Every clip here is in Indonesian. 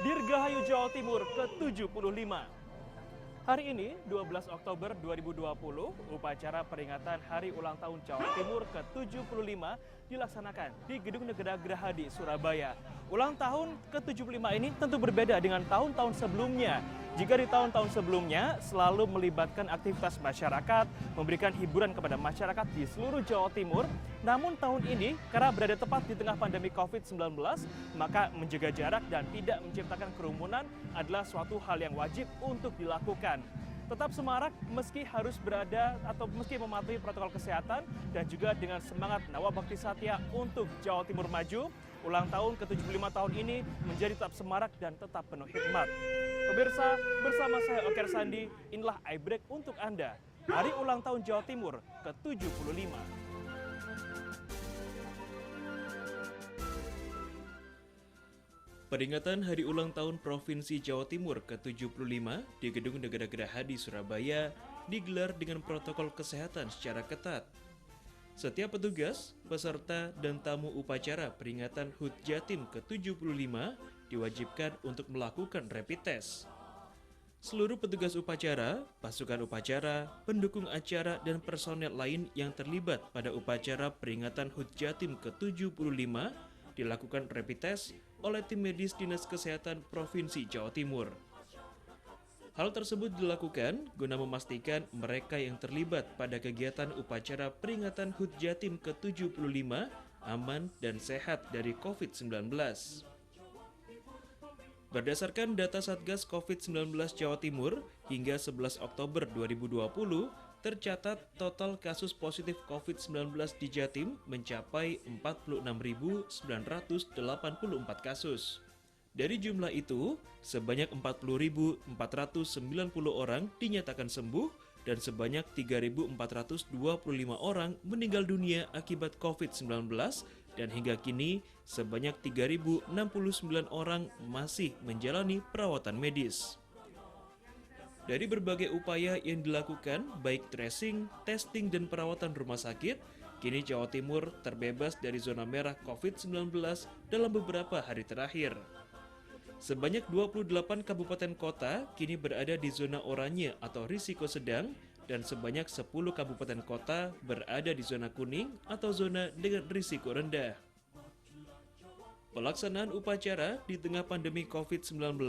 Dirgahayu Jawa Timur ke-75. Hari ini, 12 Oktober 2020, upacara peringatan Hari Ulang Tahun Jawa Timur ke-75 dilaksanakan di Gedung Negara Gerahadi, Surabaya. Ulang tahun ke-75 ini tentu berbeda dengan tahun-tahun sebelumnya. Jika di tahun-tahun sebelumnya selalu melibatkan aktivitas masyarakat, memberikan hiburan kepada masyarakat di seluruh Jawa Timur, namun tahun ini karena berada tepat di tengah pandemi COVID-19, maka menjaga jarak dan tidak menciptakan kerumunan adalah suatu hal yang wajib untuk dilakukan. Tetap semarak meski harus berada atau meski mematuhi protokol kesehatan dan juga dengan semangat Nawabakti Satya untuk Jawa Timur maju, ulang tahun ke-75 tahun ini menjadi tetap semarak dan tetap penuh hikmat. Pemirsa, bersama saya Oker Sandi, inilah iBreak untuk Anda. Hari ulang tahun Jawa Timur ke-75. Peringatan Hari Ulang Tahun Provinsi Jawa Timur ke-75 di Gedung Negara Gerahadi, Surabaya digelar dengan protokol kesehatan secara ketat. Setiap petugas, peserta, dan tamu upacara peringatan HUT Jatim ke-75 diwajibkan untuk melakukan rapid test. Seluruh petugas upacara, pasukan upacara, pendukung acara, dan personel lain yang terlibat pada upacara peringatan HUT Jatim ke-75 dilakukan rapid test oleh tim medis Dinas Kesehatan Provinsi Jawa Timur. Hal tersebut dilakukan guna memastikan mereka yang terlibat pada kegiatan upacara peringatan HUT Jatim ke-75 aman dan sehat dari COVID-19. Berdasarkan data Satgas COVID-19 Jawa Timur, hingga 11 Oktober 2020, tercatat total kasus positif COVID-19 di Jatim mencapai 46.984 kasus. Dari jumlah itu, sebanyak 40.490 orang dinyatakan sembuh dan sebanyak 3.425 orang meninggal dunia akibat COVID-19 dan hingga kini sebanyak 3.069 orang masih menjalani perawatan medis. Dari berbagai upaya yang dilakukan, baik tracing, testing, dan perawatan rumah sakit, kini Jawa Timur terbebas dari zona merah COVID-19 dalam beberapa hari terakhir. Sebanyak 28 kabupaten kota kini berada di zona oranye atau risiko sedang, dan sebanyak 10 kabupaten kota berada di zona kuning atau zona dengan risiko rendah. Pelaksanaan upacara di tengah pandemi COVID-19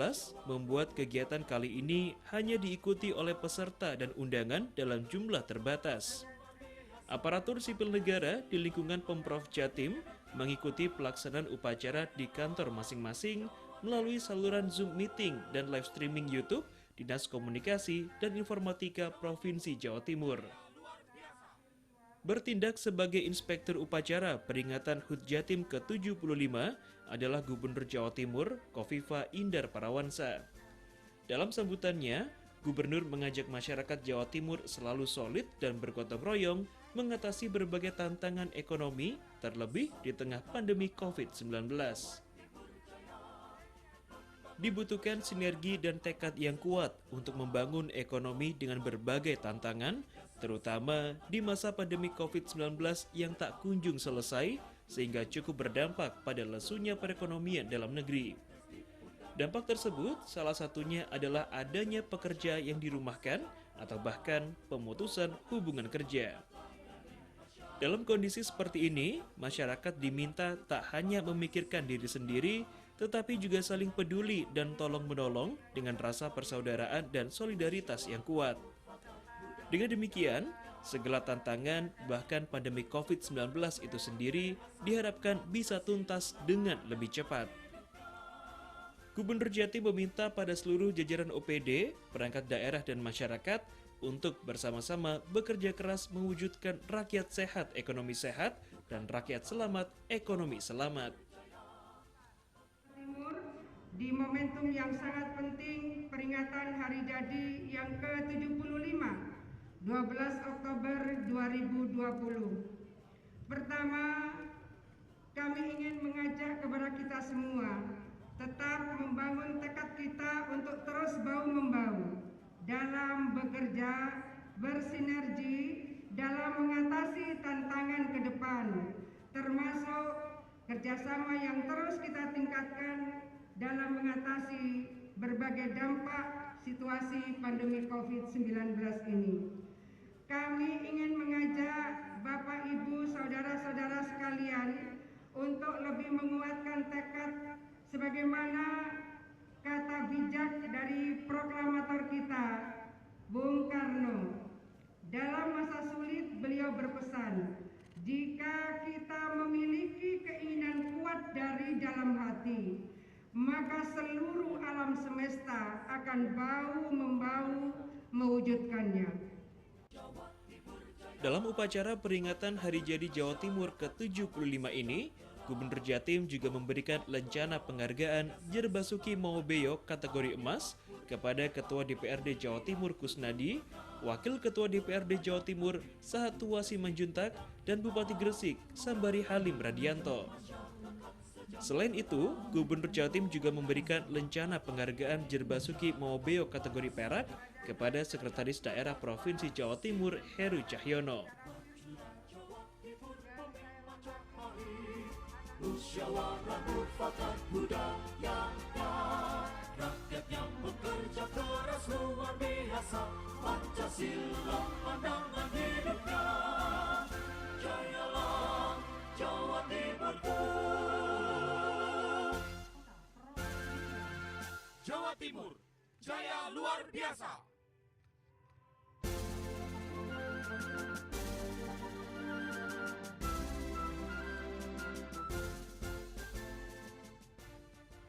membuat kegiatan kali ini hanya diikuti oleh peserta dan undangan dalam jumlah terbatas. Aparatur sipil negara di lingkungan Pemprov Jatim mengikuti pelaksanaan upacara di kantor masing-masing melalui saluran Zoom meeting dan live streaming YouTube Dinas Komunikasi dan Informatika Provinsi Jawa Timur. Bertindak sebagai inspektur upacara peringatan HUT Jatim ke-75 adalah Gubernur Jawa Timur, Kofifa Indar Parawansa. Dalam sambutannya, Gubernur mengajak masyarakat Jawa Timur selalu solid dan bergotong royong mengatasi berbagai tantangan ekonomi, terlebih di tengah pandemi COVID-19. Dibutuhkan sinergi dan tekad yang kuat untuk membangun ekonomi dengan berbagai tantangan, terutama di masa pandemi COVID-19 yang tak kunjung selesai, sehingga cukup berdampak pada lesunya perekonomian dalam negeri. Dampak tersebut salah satunya adalah adanya pekerja yang dirumahkan atau bahkan pemutusan hubungan kerja. Dalam kondisi seperti ini, masyarakat diminta tak hanya memikirkan diri sendiri, tetapi juga saling peduli dan tolong-menolong dengan rasa persaudaraan dan solidaritas yang kuat. Dengan demikian, segala tantangan bahkan pandemi COVID-19 itu sendiri diharapkan bisa tuntas dengan lebih cepat. Gubernur Jatim meminta pada seluruh jajaran OPD, perangkat daerah dan masyarakat untuk bersama-sama bekerja keras mewujudkan rakyat sehat, ekonomi sehat, dan rakyat selamat, ekonomi selamat. Di momentum yang sangat penting peringatan Hari Jadi yang ke-75, 12 Oktober 2020. Pertama, kami ingin mengajak kepada kita semua tetap membangun tekad kita untuk terus bahu-membahu dalam bekerja bersinergi dalam mengatasi tantangan ke depan, termasuk kerjasama yang terus kita tingkatkan dalam mengatasi berbagai dampak situasi pandemi COVID-19 ini. Kami ingin mengajak Bapak, Ibu, saudara-saudara sekalian untuk lebih menguatkan tekad sebagaimana kata bijak dari proklamator kita, Bung Karno. Dalam masa sulit beliau berpesan, jika kita memiliki keinginan kuat dari dalam hati, maka seluruh alam semesta akan bahu-membahu mewujudkannya. Dalam upacara peringatan Hari Jadi Jawa Timur ke-75 ini, Gubernur Jatim juga memberikan lencana penghargaan Jerbasuki Maobeo kategori emas kepada Ketua DPRD Jawa Timur Kusnadi, Wakil Ketua DPRD Jawa Timur Sahatu Simanjuntak, dan Bupati Gresik Sambari Halim Radianto. Selain itu, Gubernur Jatim juga memberikan lencana penghargaan Jerbasuki Maobeo kategori perak kepada Sekretaris Daerah Provinsi Jawa Timur Heru Cahyono. Musyawarah mufakat budaya, rakyat yang bekerja keras luar biasa, Pancasila pandangan hidupnya, jayalah Jawa Timurku. Jawa Timur, jaya luar biasa.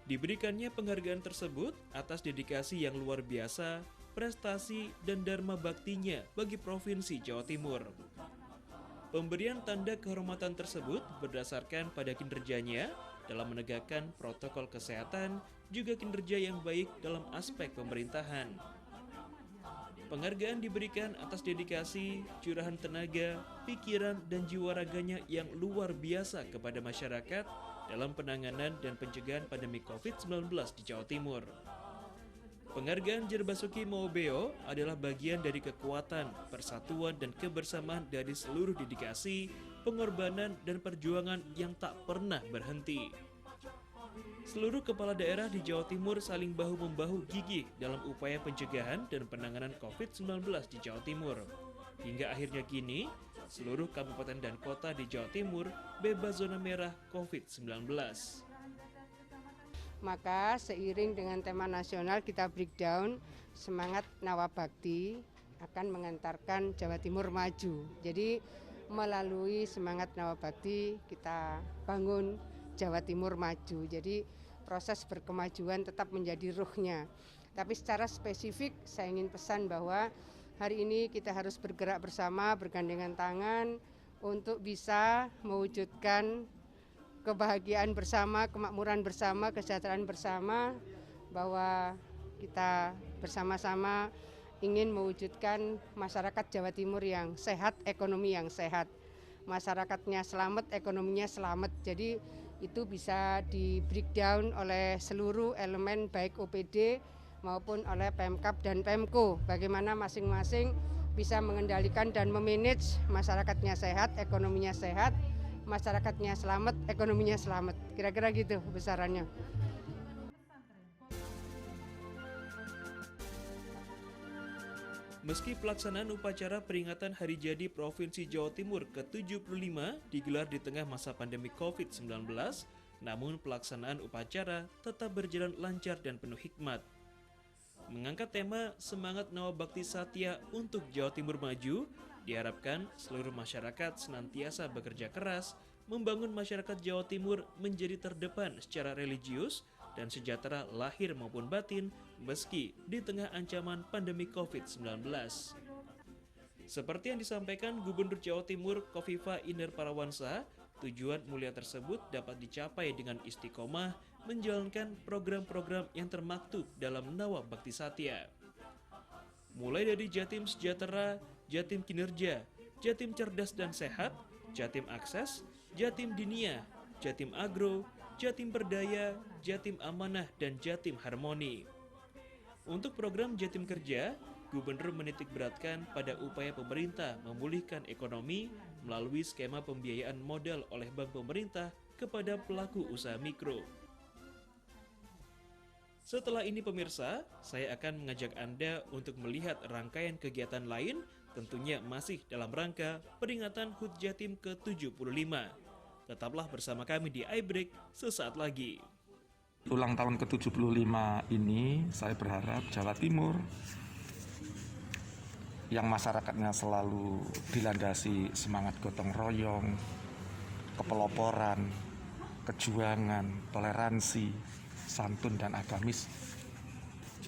Diberikannya penghargaan tersebut atas dedikasi yang luar biasa, prestasi, dan dharma baktinya bagi Provinsi Jawa Timur. Pemberian tanda kehormatan tersebut berdasarkan pada kinerjanya dalam menegakkan protokol kesehatan, juga kinerja yang baik dalam aspek pemerintahan. Penghargaan diberikan atas dedikasi, curahan tenaga, pikiran, dan jiwa raganya yang luar biasa kepada masyarakat dalam penanganan dan pencegahan pandemi COVID-19 di Jawa Timur. Penghargaan Jerbasuki Maobeo adalah bagian dari kekuatan, persatuan, dan kebersamaan dari seluruh dedikasi, pengorbanan, dan perjuangan yang tak pernah berhenti. Seluruh kepala daerah di Jawa Timur saling bahu-membahu gigih dalam upaya pencegahan dan penanganan COVID-19 di Jawa Timur. Hingga akhirnya kini, seluruh kabupaten dan kota di Jawa Timur bebas zona merah COVID-19. Maka seiring dengan tema nasional kita breakdown, semangat Nawabakti akan mengantarkan Jawa Timur maju. Jadi melalui semangat Nawabakti kita bangun Jawa Timur maju. Jadi proses berkemajuan tetap menjadi ruhnya. Tapi secara spesifik saya ingin pesan bahwa hari ini kita harus bergerak bersama, bergandengan tangan untuk bisa mewujudkan kebahagiaan bersama, kemakmuran bersama, kesejahteraan bersama, bahwa kita bersama-sama ingin mewujudkan masyarakat Jawa Timur yang sehat, ekonomi yang sehat. Masyarakatnya selamat, ekonominya selamat. Jadi itu bisa di breakdown oleh seluruh elemen baik OPD maupun oleh Pemkab dan Pemko. Bagaimana masing-masing bisa mengendalikan dan memanage masyarakatnya sehat, ekonominya sehat, masyarakatnya selamat, ekonominya selamat. Kira-kira gitu besarannya. Meski pelaksanaan upacara peringatan Hari Jadi Provinsi Jawa Timur ke-75 digelar di tengah masa pandemi COVID-19, namun pelaksanaan upacara tetap berjalan lancar dan penuh hikmat. Mengangkat tema Semangat Nawabakti Satya untuk Jawa Timur Maju, diharapkan seluruh masyarakat senantiasa bekerja keras, membangun masyarakat Jawa Timur menjadi terdepan secara religius dan sejahtera lahir maupun batin meski di tengah ancaman pandemi COVID-19. Seperti yang disampaikan Gubernur Jawa Timur Kofifa Indar Parawansa, tujuan mulia tersebut dapat dicapai dengan istiqomah menjalankan program-program yang termaktub dalam Nawabakti Satya. Mulai dari Jatim Sejahtera, Jatim Kinerja, Jatim Cerdas dan Sehat, Jatim Akses, Jatim Dinia, Jatim Agro, Jatim Berdaya, Jatim Amanah, dan Jatim Harmoni. Untuk program Jatim Kerja, Gubernur menitik beratkan pada upaya pemerintah memulihkan ekonomi melalui skema pembiayaan modal oleh bank pemerintah kepada pelaku usaha mikro. Setelah ini pemirsa, saya akan mengajak Anda untuk melihat rangkaian kegiatan lain, tentunya masih dalam rangka peringatan HUT Jatim ke-75. Tetaplah bersama kami di iBreak sesaat lagi. Ulang tahun ke-75 ini saya berharap Jawa Timur yang masyarakatnya selalu dilandasi semangat gotong royong, kepeloporan, kejuangan, toleransi, santun dan agamis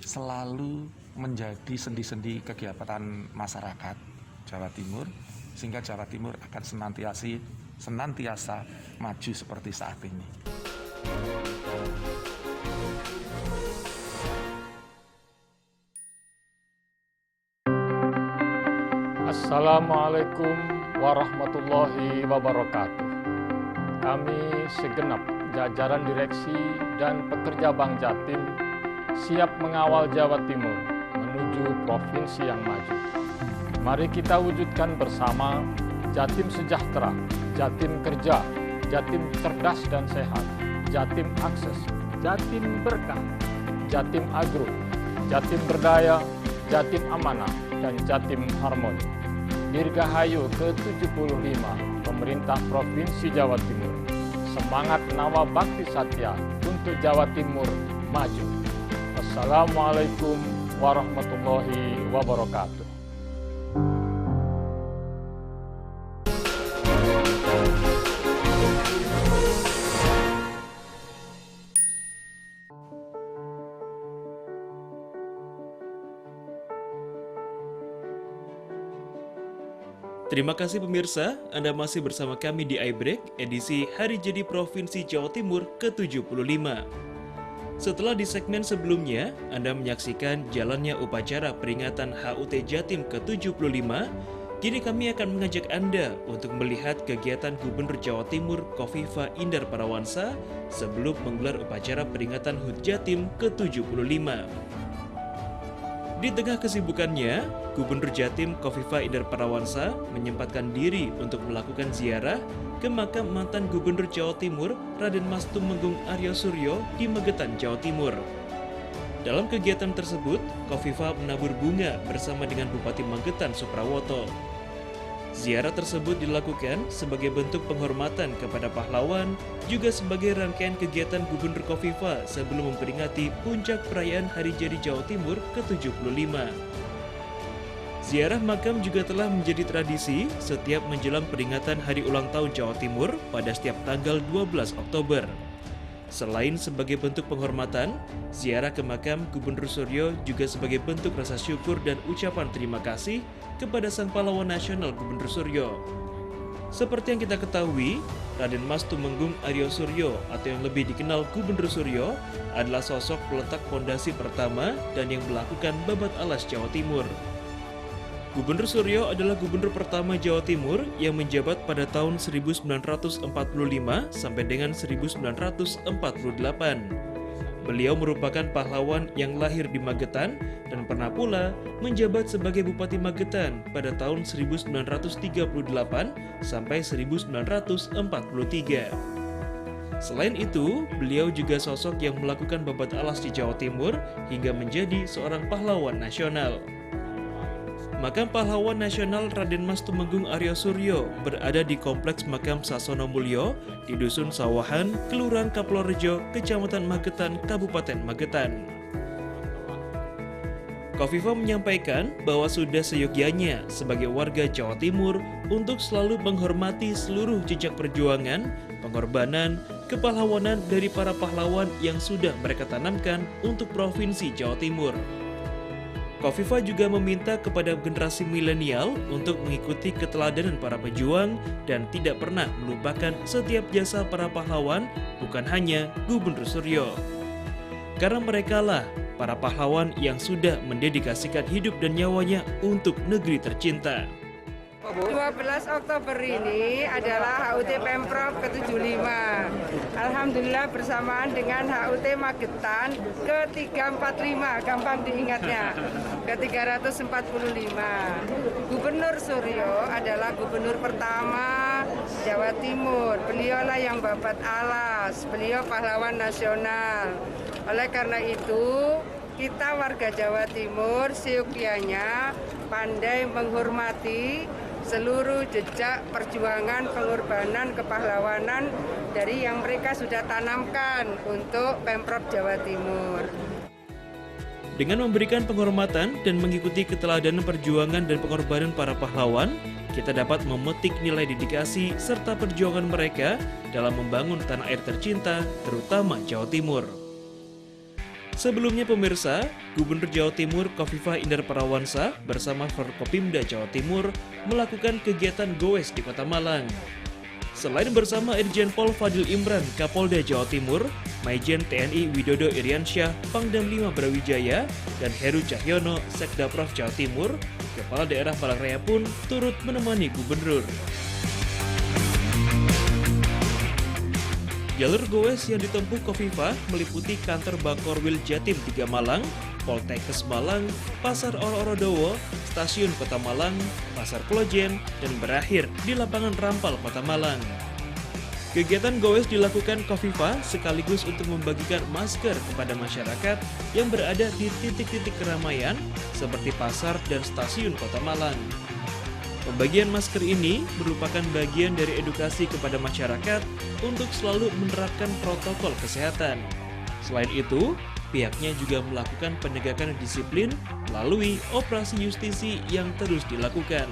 selalu menjadi sendi-sendi kegiatan masyarakat Jawa Timur, sehingga Jawa Timur akan senantiasa maju seperti saat ini. Assalamualaikum warahmatullahi wabarakatuh. Kami segenap jajaran direksi dan pekerja Bank Jatim siap mengawal Jawa Timur menuju provinsi yang maju. Mari kita wujudkan bersama Jatim sejahtera, Jatim kerja, Jatim cerdas dan sehat, Jatim akses, Jatim berkah, Jatim agro, Jatim berdaya, Jatim amanah, dan Jatim harmoni. Dirgahayu ke-75 Pemerintah Provinsi Jawa Timur. Semangat Nawa Bakti Satya untuk Jawa Timur maju. Wassalamualaikum warahmatullahi wabarakatuh. Terima kasih pemirsa, Anda masih bersama kami di iBreak edisi Hari Jadi Provinsi Jawa Timur ke-75. Setelah di segmen sebelumnya, Anda menyaksikan jalannya upacara peringatan HUT Jatim ke-75, kini kami akan mengajak Anda untuk melihat kegiatan Gubernur Jawa Timur Kofifa Indar Parawansa sebelum menggelar upacara peringatan HUT Jatim ke-75. Di tengah kesibukannya, Gubernur Jatim Kofifa Indar Parawansa menyempatkan diri untuk melakukan ziarah ke makam mantan Gubernur Jawa Timur Raden Mas Tumenggung Aryo Suryo di Magetan, Jawa Timur. Dalam kegiatan tersebut, Kofifa menabur bunga bersama dengan Bupati Magetan Suprawoto. Ziarah tersebut dilakukan sebagai bentuk penghormatan kepada pahlawan, juga sebagai rangkaian kegiatan Gubernur Kofifa sebelum memperingati puncak perayaan Hari Jadi Jawa Timur ke-75. Ziarah makam juga telah menjadi tradisi setiap menjelang peringatan Hari Ulang Tahun Jawa Timur pada setiap tanggal 12 Oktober. Selain sebagai bentuk penghormatan, ziarah ke makam Gubernur Suryo juga sebagai bentuk rasa syukur dan ucapan terima kasih kepada sang pahlawan nasional Gubernur Suryo. Seperti yang kita ketahui, Raden Mas Tumenggung Aryo Suryo atau yang lebih dikenal Gubernur Suryo adalah sosok peletak pondasi pertama dan yang melakukan babat alas Jawa Timur. Gubernur Suryo adalah gubernur pertama Jawa Timur yang menjabat pada tahun 1945 sampai dengan 1948. Beliau merupakan pahlawan yang lahir di Magetan dan pernah pula menjabat sebagai Bupati Magetan pada tahun 1938 sampai 1943. Selain itu, beliau juga sosok yang melakukan babat alas di Jawa Timur hingga menjadi seorang pahlawan nasional. Makam pahlawan nasional Raden Mas Tumenggung Aryo Suryo berada di Kompleks Makam Sasono Mulyo di Dusun Sawahan, Kelurahan Kaplorejo, Kecamatan Magetan, Kabupaten Magetan. Kofifa menyampaikan bahwa sudah seyogyanya sebagai warga Jawa Timur untuk selalu menghormati seluruh jejak perjuangan, pengorbanan, kepahlawanan dari para pahlawan yang sudah mereka tanamkan untuk Provinsi Jawa Timur. Kofifa juga meminta kepada generasi milenial untuk mengikuti keteladanan para pejuang dan tidak pernah melupakan setiap jasa para pahlawan, bukan hanya Gubernur Suryo. Karena merekalah para pahlawan yang sudah mendedikasikan hidup dan nyawanya untuk negeri tercinta. 12 Oktober ini adalah HUT Pemprov ke-75. Alhamdulillah bersamaan dengan HUT Magetan ke-345, gampang diingatnya, ke-345. Gubernur Suryo adalah gubernur pertama Jawa Timur. Beliaulah yang babat alas, beliau pahlawan nasional. Oleh karena itu, kita warga Jawa Timur seyogyanya pandai menghormati seluruh jejak perjuangan, pengorbanan, kepahlawanan dari yang mereka sudah tanamkan untuk Pemprov Jawa Timur. Dengan memberikan penghormatan dan mengikuti keteladanan perjuangan dan pengorbanan para pahlawan, kita dapat memetik nilai dedikasi serta perjuangan mereka dalam membangun tanah air tercinta, terutama Jawa Timur. Sebelumnya pemirsa, Gubernur Jawa Timur Khofifah Indar Parawansa bersama Forkopimda Jawa Timur melakukan kegiatan goes di Kota Malang. Selain bersama Irjen Pol Fadil Imran, Kapolda Jawa Timur, Maijen TNI Widodo Iriansyah, Pangdam 5 Brawijaya, dan Heru Cahyono, Sekda Prof Jawa Timur, Kepala Daerah Palangkaraya pun turut menemani Gubernur. Jalur goes yang ditempuh Khofifah meliputi kantor Bakorwil Jatim 3 Malang, Poltekkes Malang, Pasar Oro-Orodowo, Stasiun Kota Malang, Pasar Klojen, dan berakhir di Lapangan Rampal Kota Malang. Kegiatan goes dilakukan Khofifah sekaligus untuk membagikan masker kepada masyarakat yang berada di titik-titik keramaian seperti pasar dan stasiun Kota Malang. Pembagian masker ini merupakan bagian dari edukasi kepada masyarakat untuk selalu menerapkan protokol kesehatan. Selain itu, pihaknya juga melakukan penegakan disiplin melalui operasi justisi yang terus dilakukan.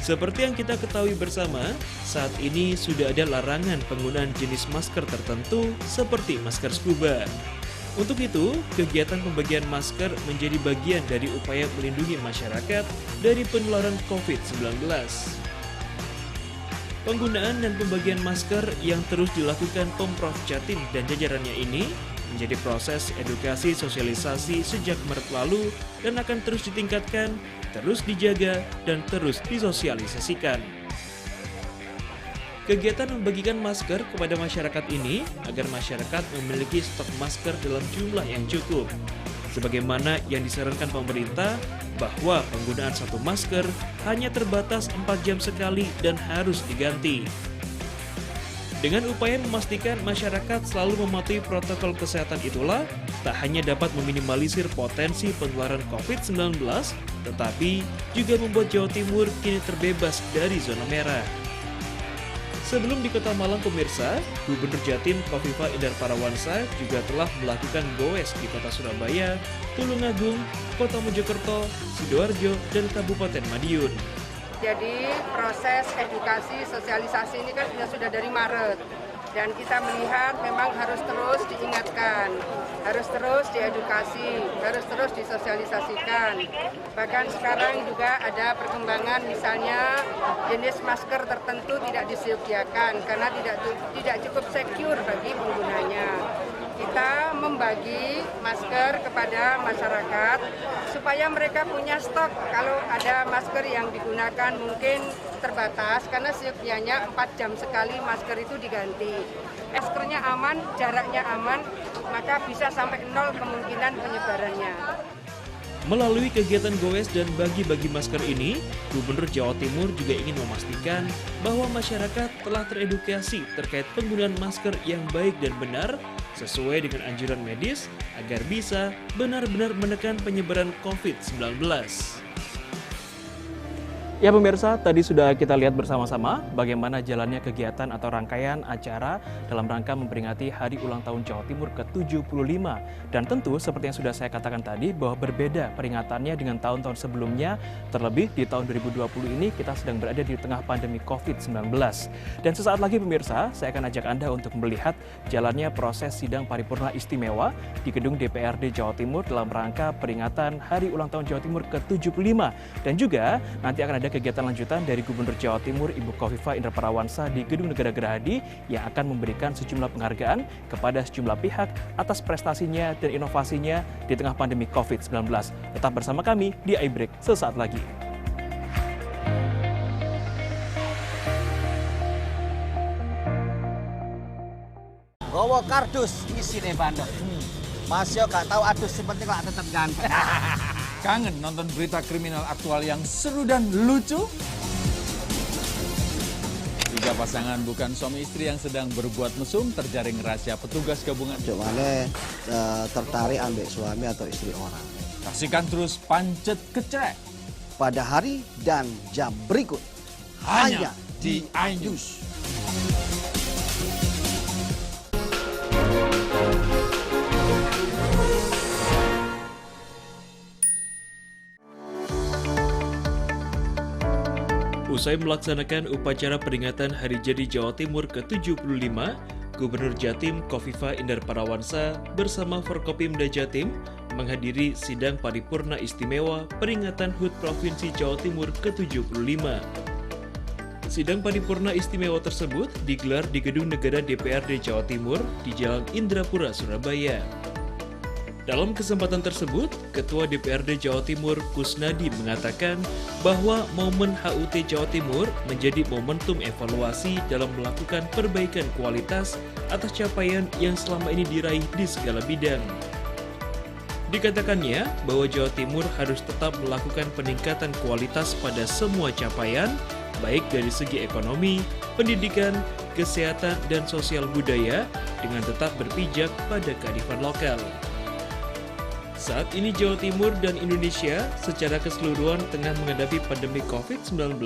Seperti yang kita ketahui bersama, saat ini sudah ada larangan penggunaan jenis masker tertentu seperti masker scuba. Untuk itu, kegiatan pembagian masker menjadi bagian dari upaya melindungi masyarakat dari penularan COVID-19. Penggunaan dan pembagian masker yang terus dilakukan Pemprov Jatim dan jajarannya ini menjadi proses edukasi sosialisasi sejak Maret lalu dan akan terus ditingkatkan, terus dijaga, dan terus disosialisasikan. Kegiatan membagikan masker kepada masyarakat ini agar masyarakat memiliki stok masker dalam jumlah yang cukup. Sebagaimana yang disarankan pemerintah bahwa penggunaan satu masker hanya terbatas 4 jam sekali dan harus diganti. Dengan upaya memastikan masyarakat selalu mematuhi protokol kesehatan itulah, tak hanya dapat meminimalisir potensi penularan COVID-19, tetapi juga membuat Jawa Timur kini terbebas dari zona merah. Sebelum di Kota Malang pemirsa, Gubernur Jatim Khofifah Indar Parawansa juga telah melakukan goes di Kota Surabaya, Tulungagung, Kota Mojokerto, Sidoarjo, dan Kabupaten Madiun. Jadi proses edukasi sosialisasi ini kan sudah dari Maret dan kita melihat memang harus terus diingatkan, harus terus diedukasi, harus terus disosialisasikan. Bahkan sekarang juga ada perkembangan misalnya jenis masker tertentu tidak disediakan karena tidak cukup secure bagi penggunanya. Kita membagi masker kepada masyarakat supaya mereka punya stok. Kalau ada masker yang digunakan mungkin terbatas karena seyogyanya 4 jam sekali masker itu diganti. Maskernya aman, jaraknya aman, maka bisa sampai 0 kemungkinan penyebarannya. Melalui kegiatan goes dan bagi-bagi masker ini, Gubernur Jawa Timur juga ingin memastikan bahwa masyarakat telah teredukasi terkait penggunaan masker yang baik dan benar sesuai dengan anjuran medis agar bisa benar-benar menekan penyebaran COVID-19. Ya pemirsa, tadi sudah kita lihat bersama-sama bagaimana jalannya kegiatan atau rangkaian acara dalam rangka memperingati Hari Ulang Tahun Jawa Timur ke-75. Dan tentu seperti yang sudah saya katakan tadi bahwa berbeda peringatannya dengan tahun-tahun sebelumnya, terlebih di tahun 2020 ini kita sedang berada di tengah pandemi COVID-19. Dan sesaat lagi pemirsa, saya akan ajak Anda untuk melihat jalannya proses sidang paripurna istimewa di gedung DPRD Jawa Timur dalam rangka peringatan Hari Ulang Tahun Jawa Timur ke-75. Dan juga nanti akan ada kegiatan lanjutan dari Gubernur Jawa Timur Ibu Khofifah Indar Parawansa di Gedung Negara Gerahadi yang akan memberikan sejumlah penghargaan kepada sejumlah pihak atas prestasinya dan inovasinya di tengah pandemi COVID-19. Tetap bersama kami di iBreak sesaat lagi. Gowo kardus isine bandot. Mas yo gak tahu adus, sing penting lah tetap ganteng. Kangen nonton berita kriminal aktual yang seru dan lucu? Tiga pasangan bukan suami istri yang sedang berbuat mesum terjaring rahasia petugas gabungan. Mana tertarik ambil suami atau istri orang. Saksikan terus Pancet Kecrek Pada hari dan jam berikut. hanya di iNews. Usai melaksanakan upacara peringatan Hari Jadi Jawa Timur ke-75, Gubernur Jatim Kofifa Indar Parawansa bersama Forkopimda Jatim menghadiri sidang paripurna istimewa peringatan HUT Provinsi Jawa Timur ke-75. Sidang paripurna istimewa tersebut digelar di Gedung Negara DPRD Jawa Timur di Jalan Indrapura, Surabaya. Dalam kesempatan tersebut, Ketua DPRD Jawa Timur Kusnadi mengatakan bahwa momen HUT Jawa Timur menjadi momentum evaluasi dalam melakukan perbaikan kualitas atas capaian yang selama ini diraih di segala bidang. Dikatakannya bahwa Jawa Timur harus tetap melakukan peningkatan kualitas pada semua capaian, baik dari segi ekonomi, pendidikan, kesehatan, dan sosial budaya, dengan tetap berpijak pada kearifan lokal. Saat ini Jawa Timur dan Indonesia secara keseluruhan tengah menghadapi pandemi COVID-19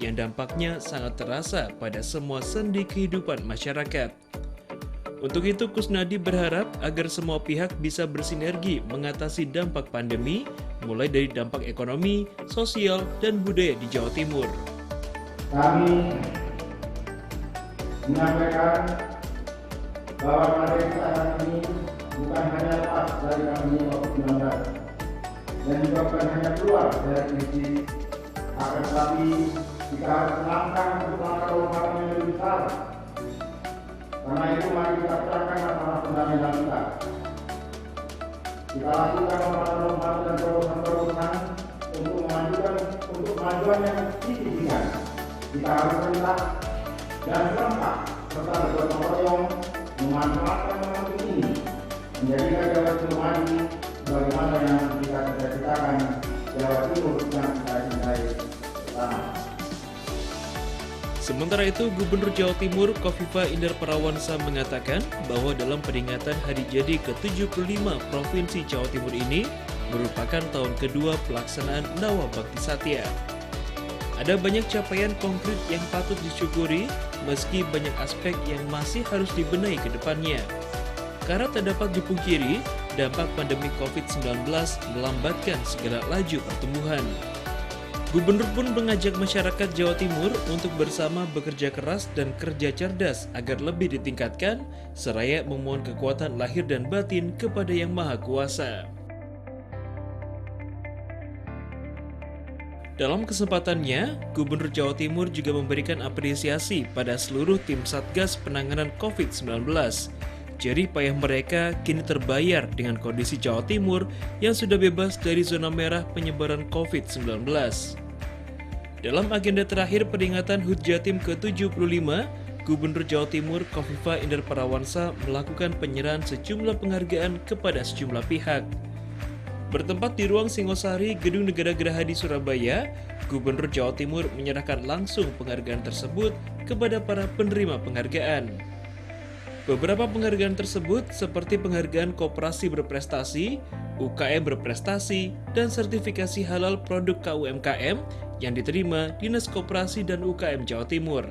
yang dampaknya sangat terasa pada semua sendi kehidupan masyarakat. Untuk itu, Kusnadi berharap agar semua pihak bisa bersinergi mengatasi dampak pandemi, mulai dari dampak ekonomi, sosial, dan budaya di Jawa Timur. Kami menyampaikan bahwa pemeriksaan ini bukan hanya lepas dari pandemi COVID-19 dan juga bukan hanya keluar dari krisis, akan tetapi kita harus melangkah untuk langkah yang lebih besar. Karena itu mari kita pecahkan masalah fundamental kita. Kita lakukan lompat-lompat dan terobosan-terobosan untuk kemajuan yang signifikan. Kita harus rendah dan serempak serta bergotong royong memanfaatkan momentum ini menjadikan Jawa Timur maju bagaimana yang kita cita-citakan Jawa Timur yang kita cintai bersama. Sementara itu, Gubernur Jawa Timur Kofifa Indar Parawansa mengatakan bahwa dalam peringatan Hari Jadi ke-75 Provinsi Jawa Timur ini merupakan tahun kedua pelaksanaan Nawabakti Satya. Ada banyak capaian konkret yang patut disyukuri meski banyak aspek yang masih harus dibenahi ke depannya. Karena tak dapat dipungkiri, dampak pandemi COVID-19 melambatkan segala laju pertumbuhan. Gubernur pun mengajak masyarakat Jawa Timur untuk bersama bekerja keras dan kerja cerdas agar lebih ditingkatkan, seraya memohon kekuatan lahir dan batin kepada Yang Maha Kuasa. Dalam kesempatannya, Gubernur Jawa Timur juga memberikan apresiasi pada seluruh tim Satgas penanganan COVID-19. Jerih payah mereka kini terbayar dengan kondisi Jawa Timur yang sudah bebas dari zona merah penyebaran COVID-19. Dalam agenda terakhir peringatan HUT Jatim ke-75, Gubernur Jawa Timur Kofifa Indar Parawansa melakukan penyerahan sejumlah penghargaan kepada sejumlah pihak. Bertempat di ruang Singosari, Gedung Negara Gerahadi Surabaya, Gubernur Jawa Timur menyerahkan langsung penghargaan tersebut kepada para penerima penghargaan. Beberapa penghargaan tersebut seperti penghargaan Koperasi Berprestasi, UKM Berprestasi, dan sertifikasi halal produk KUMKM yang diterima Dinas Koperasi dan UKM Jawa Timur.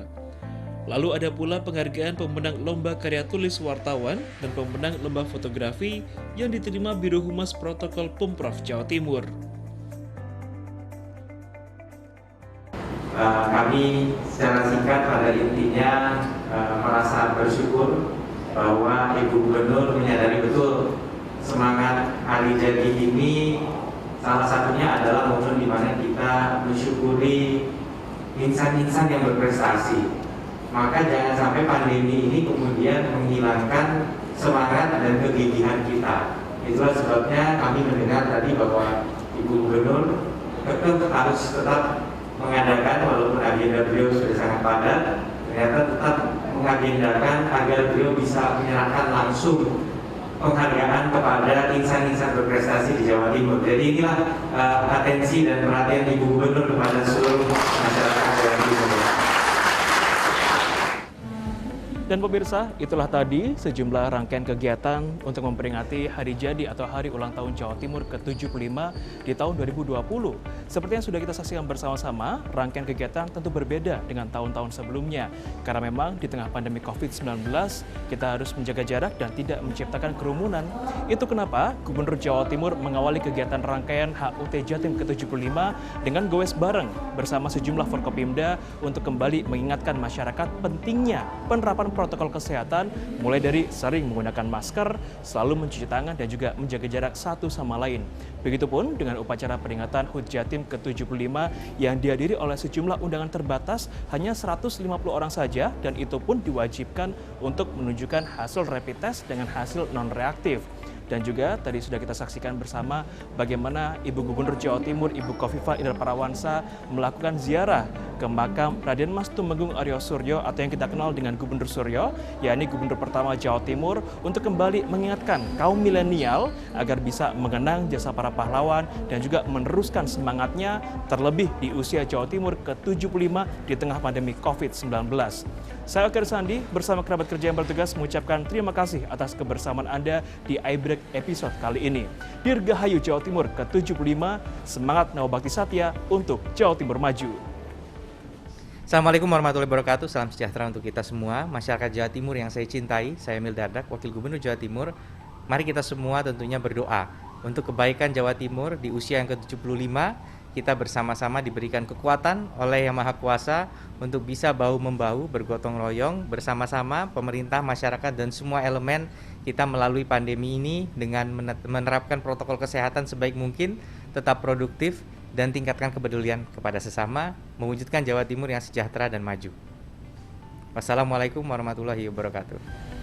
Lalu ada pula penghargaan pemenang Lomba Karya Tulis Wartawan dan pemenang Lomba Fotografi yang diterima Biro Humas Protokol Pemprov Jawa Timur. Kami secara singkat pada intinya merasa bersyukur bahwa Ibu Gubernur menyadari betul semangat Hari Jadi ini salah satunya adalah momen di mana kita mensyukuri insan-insan yang berprestasi. Maka jangan sampai pandemi ini kemudian menghilangkan semangat dan kegigihan kita. Itulah sebabnya kami mendengar tadi bahwa Ibu Gubernur harus tetap mengadakan, walaupun agenda beliau sudah sangat padat, ternyata tetap mengagendakan agar beliau bisa menyerahkan langsung penghargaan kepada insan-insan berprestasi di Jawa Timur. Jadi inilah atensi dan perhatian Ibu Gubernur kepada seluruh masyarakat Jawa Timur. Dan pemirsa, itulah tadi sejumlah rangkaian kegiatan untuk memperingati hari jadi atau hari ulang tahun Jawa Timur ke-75 di tahun 2020. Seperti yang sudah kita saksikan bersama-sama, rangkaian kegiatan tentu berbeda dengan tahun-tahun sebelumnya. Karena memang di tengah pandemi COVID-19, kita harus menjaga jarak dan tidak menciptakan kerumunan. Itu kenapa Gubernur Jawa Timur mengawali kegiatan rangkaian HUT Jatim ke-75 dengan gowes bareng bersama sejumlah Forkopimda untuk kembali mengingatkan masyarakat pentingnya penerapan protokol kesehatan, mulai dari sering menggunakan masker, selalu mencuci tangan, dan juga menjaga jarak satu sama lain. Begitupun dengan upacara peringatan HUT Jatim ke-75 yang dihadiri oleh sejumlah undangan terbatas, hanya 150 orang saja, dan itu pun diwajibkan untuk menunjukkan hasil rapid test dengan hasil non-reaktif. Dan juga tadi sudah kita saksikan bersama bagaimana Ibu Gubernur Jawa Timur, Ibu Khofifah Indar Parawansa melakukan ziarah ke makam Raden Mas Tumenggung Aryo Suryo atau yang kita kenal dengan Gubernur Suryo, yakni Gubernur pertama Jawa Timur, untuk kembali mengingatkan kaum milenial agar bisa mengenang jasa para pahlawan dan juga meneruskan semangatnya terlebih di usia Jawa Timur ke-75 di tengah pandemi COVID-19. Saya Oker Sandi bersama kerabat kerja yang bertugas mengucapkan terima kasih atas kebersamaan Anda di iBreak episode kali ini. Dirgahayu Jawa Timur ke-75, semangat Nawabakti Satya untuk Jawa Timur Maju. Assalamualaikum warahmatullahi wabarakatuh, salam sejahtera untuk kita semua, masyarakat Jawa Timur yang saya cintai. Saya Emil Dardak, Wakil Gubernur Jawa Timur. Mari kita semua tentunya berdoa untuk kebaikan Jawa Timur di usia yang ke-75. Kita bersama-sama diberikan kekuatan oleh Yang Maha Kuasa untuk bisa bahu-membahu, bergotong royong bersama-sama pemerintah, masyarakat, dan semua elemen kita melalui pandemi ini dengan menerapkan protokol kesehatan sebaik mungkin, tetap produktif, dan tingkatkan kepedulian kepada sesama, mewujudkan Jawa Timur yang sejahtera dan maju. Wassalamualaikum warahmatullahi wabarakatuh.